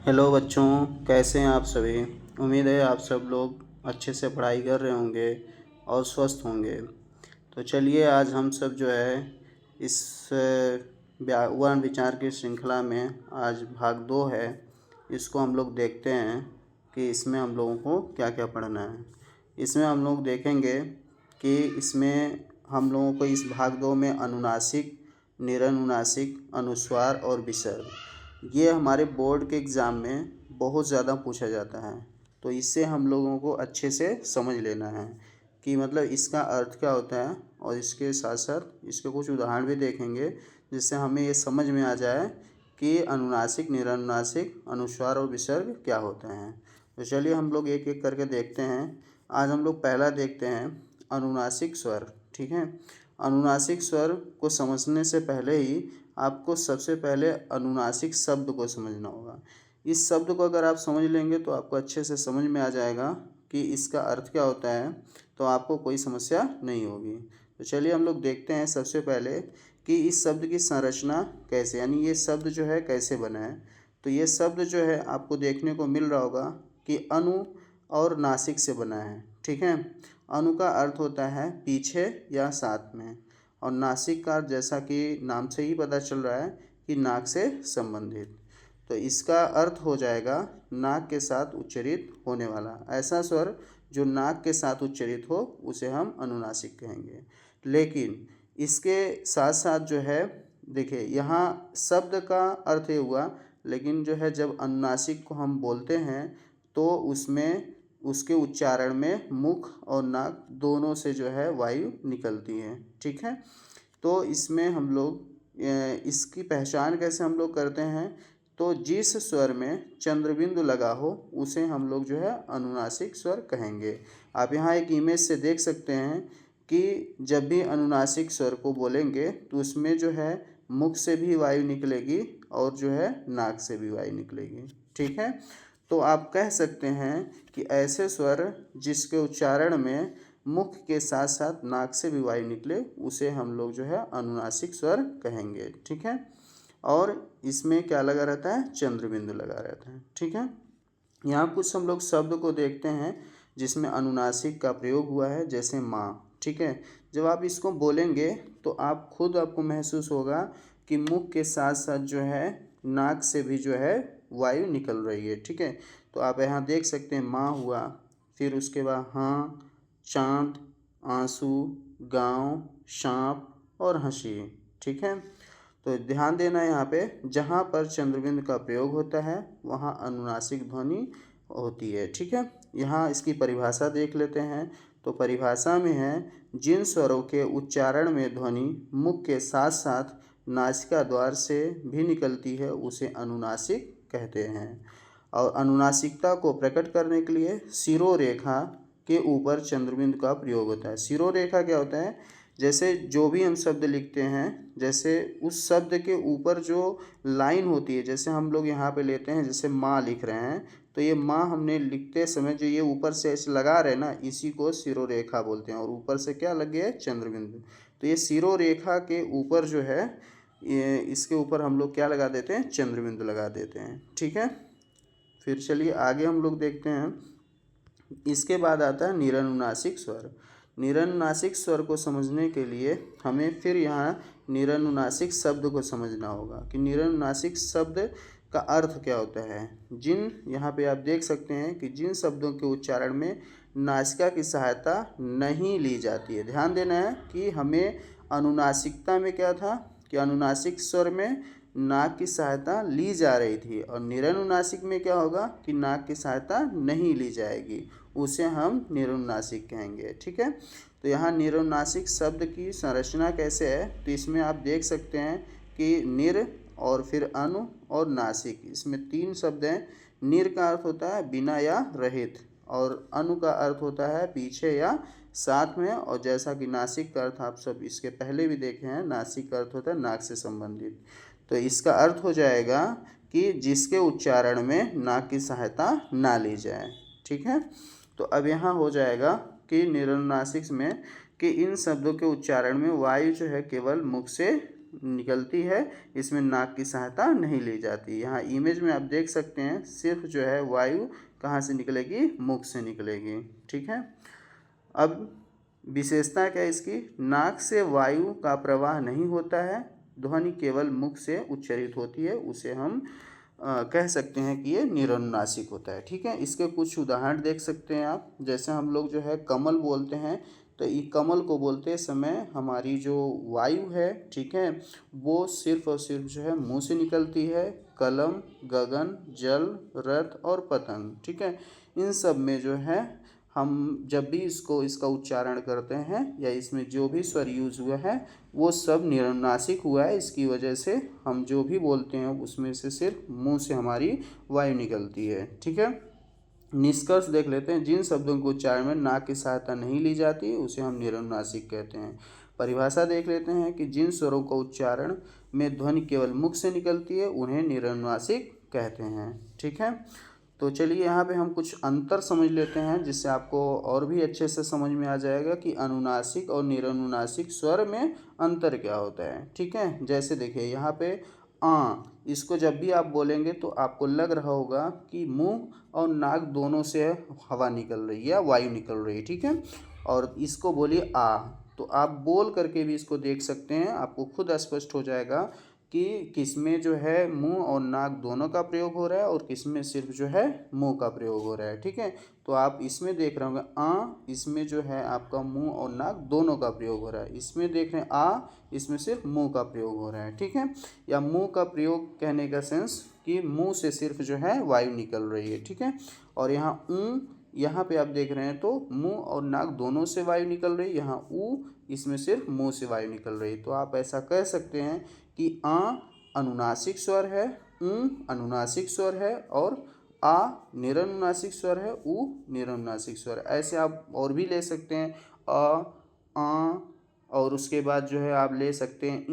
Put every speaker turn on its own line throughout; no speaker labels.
Hello बच्चों, कैसे हैं आप सभी। उम्मीद है आप सब लोग अच्छे से पढ़ाई कर रहे होंगे और स्वस्थ होंगे। तो चलिए आज हम सब जो है इस व्याकरण विचार की श्रृंखला में आज भाग 2 है। इसको हम लोग देखते हैं कि इसमें हम लोगों को क्या क्या पढ़ना है। इसमें हम लोग देखेंगे कि इसमें हम लोगों को इस भाग 2 में अनुनासिक, निरनुनासिक, अनुस्वार और विसर्ग, ये हमारे बोर्ड के एग्ज़ाम में बहुत ज़्यादा पूछा जाता है। तो इससे हम लोगों को अच्छे से समझ लेना है कि मतलब इसका अर्थ क्या होता है, और इसके साथ साथ इसके कुछ उदाहरण भी देखेंगे जिससे हमें ये समझ में आ जाए कि अनुनासिक, निरनुनासिक, अनुस्वार और विसर्ग क्या होते हैं। तो चलिए हम लोग एक एक करके देखते हैं। आज हम लोग पहला देखते हैं अनुनासिक स्वर। ठीक है, अनुनासिक स्वर को समझने से पहले ही आपको सबसे पहले अनुनासिक शब्द को समझना होगा। इस शब्द को अगर आप समझ लेंगे तो आपको अच्छे से समझ में आ जाएगा कि इसका अर्थ क्या होता है, तो आपको कोई समस्या नहीं होगी। तो चलिए हम लोग देखते हैं सबसे पहले कि इस शब्द की संरचना कैसे, यानी ये शब्द जो है कैसे बना है। तो ये शब्द जो है आपको देखने को मिल रहा होगा कि अनु और नासिक से बना है। ठीक है, अनु का अर्थ होता है पीछे या साथ में, और नासिक का जैसा कि नाम से ही पता चल रहा है कि नाक से संबंधित। तो इसका अर्थ हो जाएगा नाक के साथ उच्चारित होने वाला ऐसा स्वर जो नाक के साथ उच्चारित हो उसे हम अनुनासिक कहेंगे। लेकिन इसके साथ साथ जो है, देखिए यहाँ शब्द का अर्थ ये हुआ, लेकिन जो है जब अनुनासिक को हम बोलते हैं तो उसमें उसके उच्चारण में मुख और नाक दोनों से जो है वायु निकलती है। ठीक है, तो इसमें हम लोग इसकी पहचान कैसे हम लोग करते हैं, तो जिस स्वर में चंद्रबिंदु लगा हो उसे हम लोग जो है अनुनासिक स्वर कहेंगे। आप यहाँ एक इमेज से देख सकते हैं कि जब भी अनुनासिक स्वर को बोलेंगे तो उसमें जो है मुख से भी वायु निकलेगी और जो है नाक से भी वायु निकलेगी। ठीक है, तो आप कह सकते हैं कि ऐसे स्वर जिसके उच्चारण में मुख के साथ साथ नाक से भी वायु निकले उसे हम लोग जो है अनुनासिक स्वर कहेंगे। ठीक है, और इसमें क्या लगा रहता है, चंद्रबिंदु लगा रहता है। ठीक है, यहाँ कुछ हम लोग शब्द को देखते हैं जिसमें अनुनासिक का प्रयोग हुआ है, जैसे माँ। ठीक है, जब आप इसको बोलेंगे तो आप खुद आपको महसूस होगा कि मुख के साथ साथ जो है नाक से भी जो है वायु निकल रही है। ठीक है, तो आप यहाँ देख सकते हैं माँ हुआ, फिर उसके बाद हाँ, चाँद, आंसू, गाँव, सांप और हंसी। ठीक है, तो ध्यान देना यहाँ पे जहाँ पर चंद्रबिंदु का प्रयोग होता है वहाँ अनुनासिक ध्वनि होती है। ठीक है, यहाँ इसकी परिभाषा देख लेते हैं। तो परिभाषा में है, जिन स्वरों के उच्चारण में ध्वनि मुख के साथ साथ नासिका द्वार से भी निकलती है उसे अनुनासिक कहते हैं। और अनुनासिकता को प्रकट करने के लिए शिरोरेखा के ऊपर चंद्रबिंदु का प्रयोग होता है। शिरोरेखा क्या होता है, जैसे जो भी हम शब्द लिखते हैं, जैसे उस शब्द के ऊपर जो लाइन होती है, जैसे हम लोग यहाँ पे लेते हैं, जैसे माँ लिख रहे हैं तो ये माँ हमने लिखते समय जो ये ऊपर से ऐसे लगा रहे हैं ना, इसी को शिरोरेखा बोलते हैं। और ऊपर से क्या लग गया है, चंद्रबिंदु। तो ये शिरोरेखा के ऊपर जो है ये इसके ऊपर हम लोग क्या लगा देते हैं, चंद्रबिंदु लगा देते हैं। ठीक है, फिर चलिए आगे हम लोग देखते हैं। इसके बाद आता है निरनुनासिक स्वर। निरनुनासिक स्वर को समझने के लिए हमें फिर यहाँ निरनुनासिक शब्द को समझना होगा कि निरनुनासिक शब्द का अर्थ क्या होता है। जिन यहाँ पे आप देख सकते हैं कि जिन शब्दों के उच्चारण में नासिका की सहायता नहीं ली जाती है। ध्यान देना है कि हमें अनुनासिकता में क्या था कि अनुनासिक स्वर में नाक की सहायता ली जा रही थी, और निरनुनासिक में क्या होगा कि नाक की सहायता नहीं ली जाएगी, उसे हम निरनुनासिक कहेंगे। ठीक है, तो यहाँ निरनुनासिक शब्द की संरचना कैसे है, तो इसमें आप देख सकते हैं कि निर और फिर अनु और नासिक, इसमें 3 शब्द हैं। निर का अर्थ होता है बिना या रहित, और अनु का अर्थ होता है पीछे या साथ में, और जैसा कि नासिक का अर्थ आप सब इसके पहले भी देखे हैं, नासिक का अर्थ होता है नाक से संबंधित। तो इसका अर्थ हो जाएगा कि जिसके उच्चारण में नाक की सहायता ना ली जाए। ठीक है, तो अब यहाँ हो जाएगा कि निरनुनासिक में कि इन शब्दों के उच्चारण में वायु जो है केवल मुख से निकलती है, इसमें नाक की सहायता नहीं ली जाती। यहाँ इमेज में आप देख सकते हैं सिर्फ जो है वायु कहाँ से निकलेगी, मुख से निकलेगी। ठीक है। अब विशेषता क्या है इसकी, नाक से वायु का प्रवाह नहीं होता है, ध्वनि केवल मुख से उच्चारित होती है, उसे हम कह सकते हैं कि ये निरनुनासिक होता है। ठीक है। इसके कुछ उदाहरण देख सकते हैं आप, जैसे हम लोग जो है कमल बोलते हैं, तो ये कमल को बोलते समय हमारी जो वायु है, ठीक है, वो सिर्फ और सिर्फ जो है मुंह से निकलती है। कलम, गगन, जल, रथ और पतंग, ठीक है, इन सब में जो है हम जब भी इसका उच्चारण करते हैं या इसमें जो भी स्वर यूज हुआ है वो सब निरनुनासिक हुआ है। इसकी वजह से हम जो भी बोलते हैं उसमें से सिर्फ मुंह से हमारी वायु निकलती है। ठीक है। निष्कर्ष देख लेते हैं, जिन शब्दों के उच्चारण में नाक की सहायता नहीं ली जाती उसे हम निरनुनासिक कहते हैं। परिभाषा देख लेते हैं कि जिन स्वरों का उच्चारण में ध्वनि केवल मुख से निकलती है उन्हें निरनुनासिक कहते हैं। ठीक है। तो चलिए यहाँ पे हम कुछ अंतर समझ लेते हैं, जिससे आपको और भी अच्छे से समझ में आ जाएगा कि अनुनासिक और निरनुनासिक स्वर में अंतर क्या होता है। ठीक है। जैसे देखिए यहाँ पे इसको जब भी आप बोलेंगे तो आपको लग रहा होगा कि मुंह और नाक दोनों से हवा निकल रही है या वायु निकल रही है। ठीक है। और इसको बोलिए तो आप बोल करके भी इसको देख सकते हैं, आपको खुद स्पष्ट हो जाएगा कि किसमें जो है मुंह और नाक दोनों का प्रयोग हो रहा है और किसमें सिर्फ जो है मुंह का प्रयोग हो रहा है। ठीक है। तो आप इसमें देख रहे होंगे इसमें जो है आपका मुंह और नाक दोनों का प्रयोग हो रहा है। इसमें देख रहे हैं इसमें सिर्फ मुंह का प्रयोग हो रहा है। ठीक है। या मुंह का प्रयोग कहने का सेंस कि मुंह से सिर्फ जो है वायु निकल रही है। ठीक है। और यहाँ पे आप देख रहे हैं तो मुंह और नाक दोनों से वायु निकल रही है, यहाँ इसमें सिर्फ मुंह से वायु निकल रही है। तो आप ऐसा कह सकते हैं कि अनुनासिक स्वर है, अनुनासिक स्वर है और निरनुनासिक स्वर है, निरनुनासिक स्वर। ऐसे आप और भी ले सकते हैं और उसके बाद जो है आप ले सकते हैं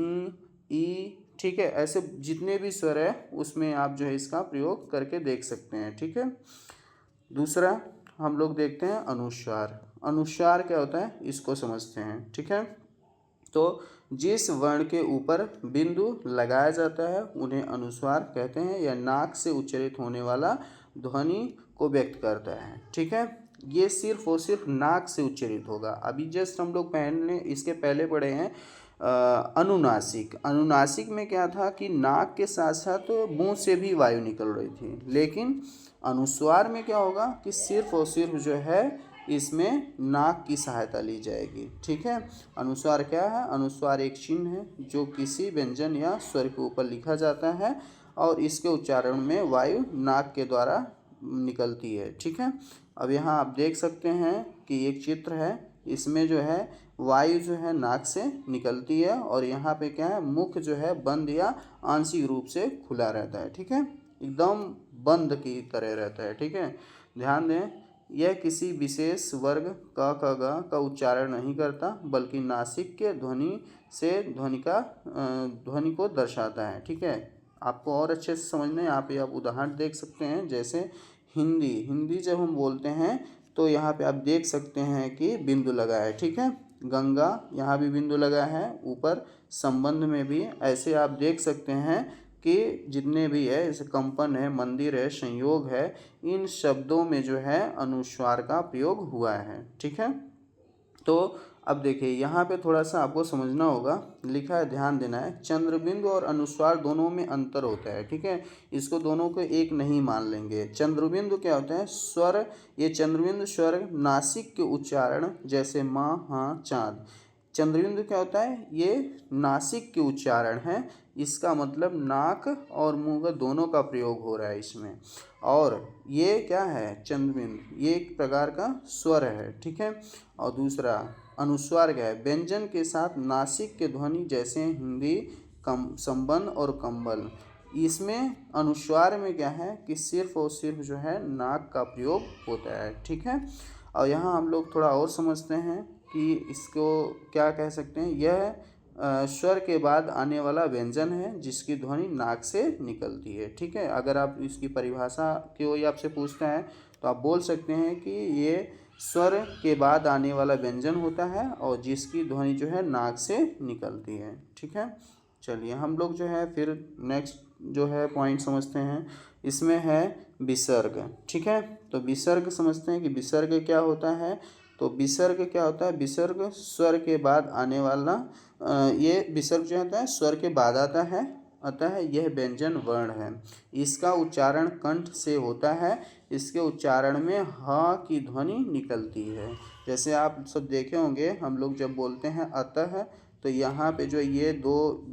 ई। ठीक है। ऐसे जितने भी स्वर है उसमें आप जो है इसका प्रयोग करके देख सकते हैं। ठीक है। दूसरा हम लोग देखते हैं अनुस्वार। अनुस्वार क्या होता है इसको समझते हैं। ठीक है। तो जिस वर्ण के ऊपर बिंदु लगाया जाता है उन्हें अनुस्वार कहते हैं, या नाक से उच्चारित होने वाला ध्वनि को व्यक्त करता है। ठीक है। ये सिर्फ और सिर्फ नाक से उच्चारित होगा। अभी जस्ट हम लोग इसके पहले पढ़े हैं अनुनासिक। अनुनासिक में क्या था कि नाक के साथ साथ मुंह से भी वायु निकल रही थी, लेकिन अनुस्वार में क्या होगा कि सिर्फ और सिर्फ जो है इसमें नाक की सहायता ली जाएगी। ठीक है। अनुस्वार क्या है, अनुस्वार एक चिन्ह है जो किसी व्यंजन या स्वर के ऊपर लिखा जाता है और इसके उच्चारण में वायु नाक के द्वारा निकलती है। ठीक है। अब यहाँ आप देख सकते हैं कि एक चित्र है, इसमें जो है वायु जो है नाक से निकलती है और यहाँ पे क्या है, मुख जो है बंद या आंशिक रूप से खुला रहता है। ठीक है। एकदम बंद की तरह रहता है। ठीक है। ध्यान दें, यह किसी विशेष वर्ग क ख ग का उच्चारण नहीं करता, बल्कि नासिक के ध्वनि से ध्वनि को दर्शाता है। ठीक है। आपको और अच्छे से समझना है, यहाँ पे आप उदाहरण देख सकते हैं। जैसे हिंदी जब हम बोलते हैं तो यहाँ पे आप देख सकते हैं कि बिंदु लगा है। ठीक है। गंगा, यहाँ भी बिंदु लगा है। ऊपर संबंध में भी ऐसे आप देख सकते हैं कि जितने भी है, जैसे कंपन है, मंदिर है, संयोग है, इन शब्दों में जो है अनुस्वार का प्रयोग हुआ है। ठीक है। तो अब देखिए यहाँ पे थोड़ा सा आपको समझना होगा, लिखा है, ध्यान देना है। चंद्रबिंदु और अनुस्वार दोनों में अंतर होता है। ठीक है। इसको दोनों को एक नहीं मान लेंगे। चंद्रबिंदु क्या होता है, स्वर, ये चंद्रबिंदु स्वर नासिक के उच्चारण, जैसे माँ, हाँ, चाँद। चंद्रबिंदु क्या होता है, ये नासिक के उच्चारण है, इसका मतलब नाक और मुंह का दोनों का प्रयोग हो रहा है इसमें। और ये क्या है, चंद्रबिंदु, ये एक प्रकार का स्वर है। ठीक है। और दूसरा अनुस्वार क्या है, व्यंजन के साथ नासिक के ध्वनि, जैसे हिंदी, संबंध और कंबल। इसमें अनुस्वार में क्या है कि सिर्फ और सिर्फ जो है नाक का प्रयोग होता है। ठीक है। और यहाँ हम लोग थोड़ा और समझते हैं कि इसको क्या कह सकते हैं। यह स्वर के बाद आने वाला व्यंजन है जिसकी ध्वनि नाक से निकलती है। ठीक है। अगर आप इसकी परिभाषा कोई आपसे पूछता है तो आप बोल सकते हैं कि ये स्वर के बाद आने वाला व्यंजन होता है और जिसकी ध्वनि जो है नाक से निकलती है। ठीक है। चलिए हम लोग जो है फिर नेक्स्ट जो है पॉइंट समझते हैं। इसमें है विसर्ग। ठीक है, तो विसर्ग समझते हैं कि विसर्ग क्या होता है। तो विसर्ग क्या होता है, विसर्ग स्वर के बाद आने वाला ये विसर्ग जो होता है स्वर के बाद आता है, अतः यह व्यंजन वर्ण है। इसका उच्चारण कंठ से होता है। इसके उच्चारण में ह की ध्वनि निकलती है। जैसे आप सब देखे होंगे, हम लोग जब बोलते हैं अतः, तो यहाँ पे जो ये दो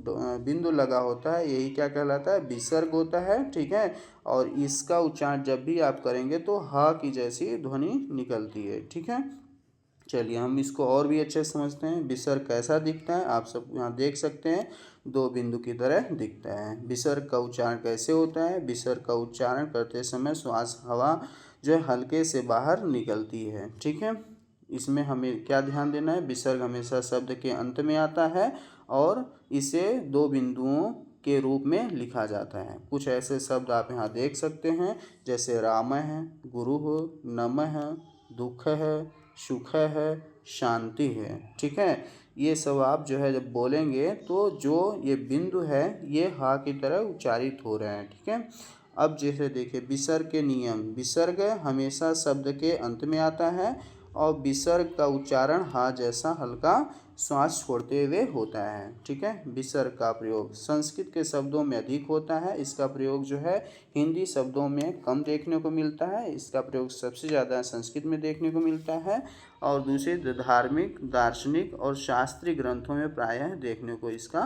बिंदु लगा होता है, यही क्या कहलाता है, विसर्ग होता है। ठीक है, और इसका उच्चारण जब भी आप करेंगे तो ह की जैसी ध्वनि निकलती है। ठीक है, चलिए हम इसको और भी अच्छे से समझते हैं। विसर्ग कैसा दिखता है, आप सब यहाँ देख सकते हैं, दो बिंदु की तरह दिखता है। विसर्ग का उच्चारण कैसे होता है, विसर्ग का उच्चारण करते समय श्वास हवा जो है हल्के से बाहर निकलती है। ठीक है, इसमें हमें क्या ध्यान देना है, विसर्ग हमेशा शब्द के अंत में आता है और इसे दो बिंदुओं के रूप में लिखा जाता है। कुछ ऐसे शब्द आप यहाँ देख सकते हैं, जैसे राम है, गुरु हो, नम है, दुख है, सुख है, शांति है। ठीक है, ये सब आप जो है जब बोलेंगे तो जो ये बिंदु है ये हा की तरह उच्चारित हो रहे हैं। ठीक है, अब जैसे देखिए विसर्ग के नियम। विसर्ग हमेशा शब्द के अंत में आता है और विसर्ग का उच्चारण हा जैसा हल्का श्वास छोड़ते हुए होता है। ठीक है, विसर्ग का प्रयोग संस्कृत के शब्दों में अधिक होता है। इसका प्रयोग जो है हिंदी शब्दों में कम देखने को मिलता है। इसका प्रयोग सबसे ज़्यादा संस्कृत में देखने को मिलता है और दूसरे धार्मिक, दार्शनिक और शास्त्रीय ग्रंथों में प्रायः देखने को इसका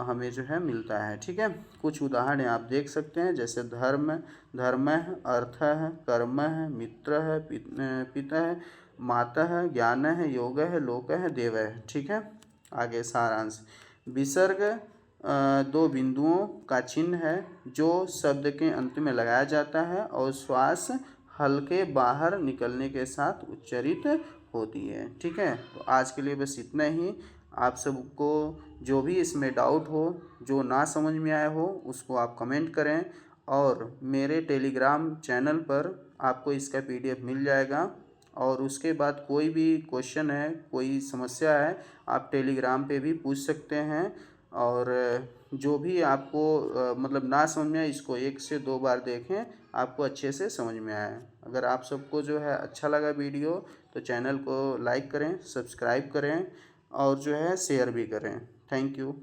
हमें जो है मिलता है। ठीक है, कुछ उदाहरण आप देख सकते हैं, जैसे धर्म, धर्म है, अर्थ है, कर्म है, मित्र है, पिता है, माता है, ज्ञान है, योग है, लोक है, देव है। ठीक है, आगे सारांश। विसर्ग दो बिंदुओं का चिन्ह है जो शब्द के अंत में लगाया जाता है और श्वास हल्के बाहर निकलने के साथ उच्चारित होती है। ठीक है, तो आज के लिए बस इतना ही। आप सबको जो भी इसमें डाउट हो, जो ना समझ में आया हो, उसको आप कमेंट करें और मेरे टेलीग्राम चैनल पर आपको इसका PDF मिल जाएगा। और उसके बाद कोई भी क्वेश्चन है, कोई समस्या है, आप टेलीग्राम पे भी पूछ सकते हैं। और जो भी आपको मतलब ना समझ में आए, इसको 1 से 2 बार देखें, आपको अच्छे से समझ में आए। अगर आप सबको जो है अच्छा लगा वीडियो तो चैनल को लाइक करें, सब्सक्राइब करें और जो है शेयर भी करें। Thank you.